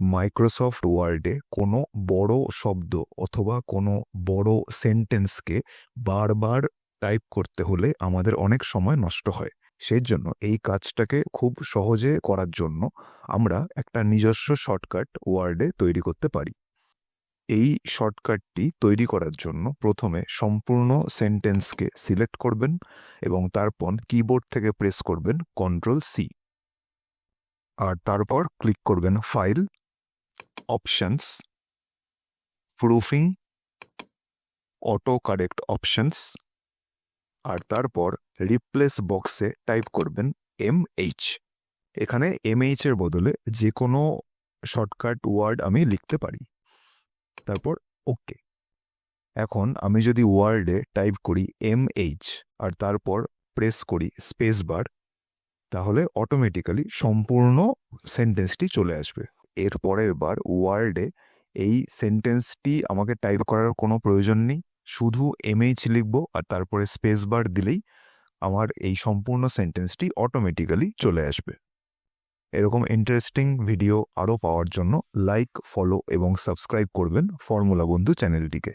Microsoft ওয়ার্ডে কোনো বড় শব্দ অথবা কোনো বড় সেন্টেন্সকে বারবার টাইপ করতে হলে আমাদের অনেক সময় নষ্ট হয়। সেই জন্য এই কাজটাকে খুব সহজে করার জন্য আমরা একটা নিজস্ব শর্টকাট ওয়ার্ডে তৈরি করতে পারি। এই শর্টকাটটি তৈরি করার জন্য প্রথমে সম্পূর্ণ সেন্টেন্সকে সিলেক্ট করবেন এবং তারপর কিবোর্ড থেকে প্রেস করবেন Ctrl+C, আর তারপর ক্লিক করবেন file, options, proofing, auto correct options, আর তারপর রিপ্লেস বক্সে টাইপ করবেন MH। এখানে MH এর বদলে যে কোনো শর্টকাট ওয়ার্ড আমি লিখতে পারি, তারপর ওকে। এখন আমি যদি ওয়ার্ডে টাইপ করি MH আর তারপর প্রেস করি স্পেস বার, তাহলে অটোমেটিক্যালি সম্পূর্ণ সেন্টেন্সটি চলে আসবে। এর পরের বার ওয়ার্ডে এই সেন্টেন্সটি আমাকে টাইপ করার কোনো প্রয়োজন নেই, শুধু MH লিখব আর তারপরে স্পেস বার দিলেই আমার এই সম্পূর্ণ সেন্টেন্সটি অটোমেটিক্যালি চলে আসবে। এরকম ইন্টারেস্টিং ভিডিও আরও পাওয়ার জন্য লাইক, ফলো এবং সাবস্ক্রাইব করবেন ফর্মুলা বন্ধু চ্যানেলটিকে।